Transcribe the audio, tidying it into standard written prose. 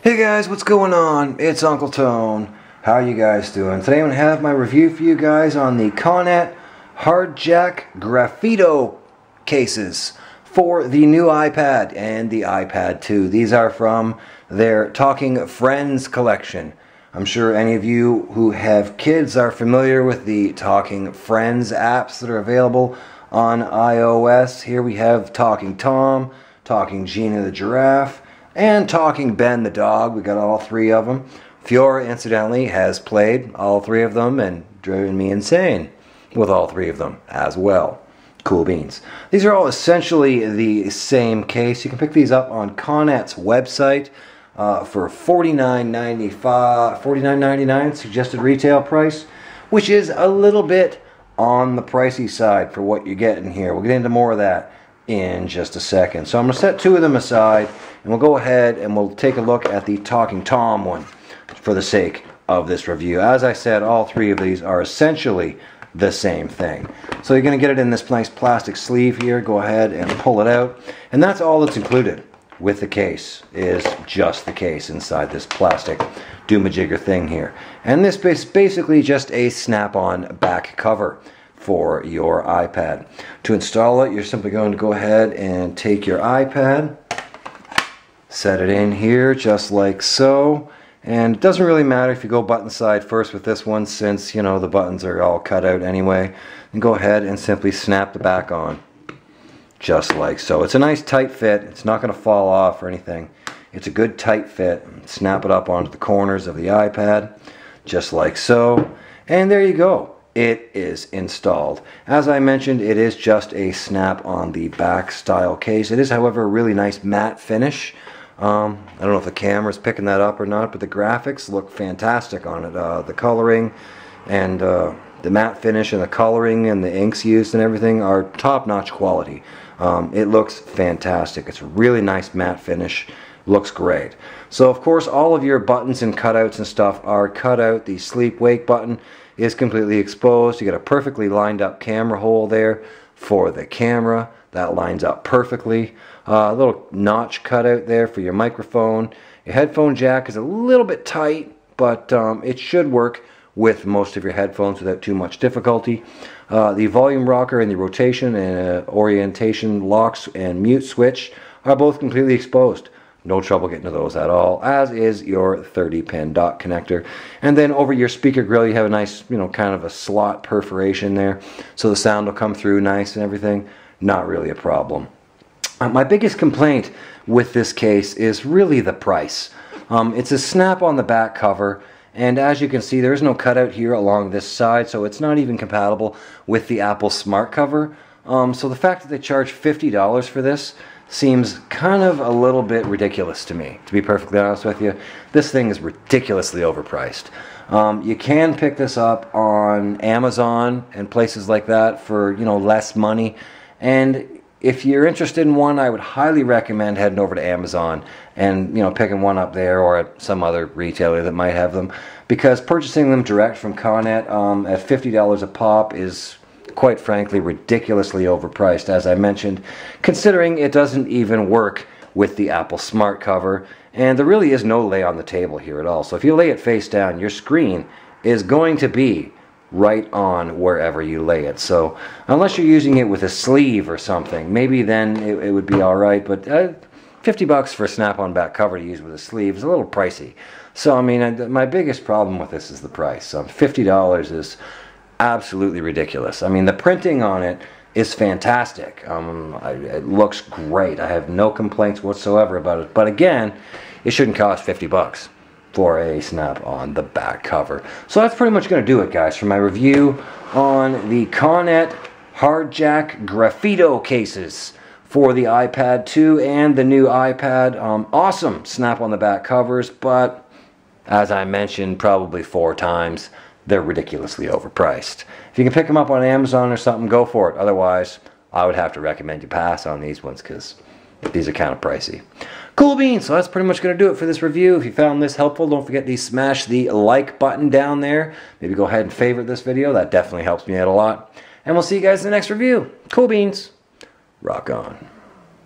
Hey guys, what's going on? It's Uncle Tone. How are you guys doing? Today I'm going to have my review for you guys on the Konnet HardJAC Graffito cases for the new iPad and the iPad 2. These are from their Talking Friends collection. I'm sure any of you who have kids are familiar with the Talking Friends apps that are available on iOS. Here we have Talking Tom, Talking Gina the Giraffe, and Talking Ben the Dog. We got all three of them. Fiora, incidentally, has played all three of them and driven me insane with all three of them as well. Cool beans. These are all essentially the same case. You can pick these up on Konnet's website for $49.99 suggested retail price, which is a little bit on the pricey side for what you're getting here. We'll get into more of that in just a second. So I'm going to set two of them aside and we'll go ahead and we'll take a look at the Talking Tom one for the sake of this review. As I said, all three of these are essentially the same thing. So you're going to get it in this nice plastic sleeve here. Go ahead and pull it out, and that's all that's included with the case, is just the case inside this plastic doomajigger thing here. And this is basically just a snap-on back cover for your iPad. To install it, you're simply going to go ahead and take your iPad, set it in here just like so, and it doesn't really matter if you go button side first with this one, since you know the buttons are all cut out anyway. And go ahead and simply snap the back on just like so. It's a nice tight fit. It's not going to fall off or anything. It's a good tight fit. Snap it up onto the corners of the iPad just like so, and there you go. It is installed. As I mentioned, it is just a snap on the back style case. It is, however, a really nice matte finish. I don't know if the camera's picking that up or not, but the graphics look fantastic on it. The coloring and the matte finish and the coloring and the inks used and everything are top-notch quality. It looks fantastic. It's a really nice matte finish. Looks great. So, of course, all of your buttons and cutouts and stuff are cut out. The sleep-wake button is completely exposed. You got a perfectly lined up camera hole there for the camera. That lines up perfectly. A little notch cutout there for your microphone. Your headphone jack is a little bit tight, but it should work with most of your headphones without too much difficulty. The volume rocker and the rotation and orientation locks and mute switch are both completely exposed. No trouble getting to those at all, as is your 30-pin dock connector. And then over your speaker grill, you have a nice, kind of a slot perforation there, so the sound will come through nice and everything. Not really a problem. My biggest complaint with this case is really the price. It's a snap on the back cover, and as you can see, there is no cutout here along this side, so it's not even compatible with the Apple Smart cover. So the fact that they charge $50 for this seems kind of a little bit ridiculous to me, to be perfectly honest with you. This thing is ridiculously overpriced. You can pick this up on Amazon and places like that for, less money. And if you're interested in one, I would highly recommend heading over to Amazon and, picking one up there or at some other retailer that might have them, because purchasing them direct from Konnet at $50 a pop is, quite frankly, ridiculously overpriced, as I mentioned, considering it doesn't even work with the Apple Smart cover, and there really is no lay on the table here at all. So if you lay it face down, your screen is going to be right on wherever you lay it. So unless you're using it with a sleeve or something, maybe then it would be alright, but $50 for a snap-on back cover to use with a sleeve is a little pricey. So I mean, my biggest problem with this is the price. $50 is absolutely ridiculous. I mean, the printing on it is fantastic. It looks great. I have no complaints whatsoever about it. But again, it shouldn't cost $50 for a snap on the back cover. So that's pretty much going to do it, guys, for my review on the Konnet HardJAC Graffito cases for the iPad 2 and the new iPad. Awesome snap on the back covers, but as I mentioned probably 4 times, they're ridiculously overpriced. If you can pick them up on Amazon or something, go for it. Otherwise, I would have to recommend you pass on these ones because these are kind of pricey. Cool beans, so that's pretty much going to do it for this review. If you found this helpful, don't forget to smash the like button down there. Maybe go ahead and favorite this video. That definitely helps me out a lot. And we'll see you guys in the next review. Cool beans. Rock on.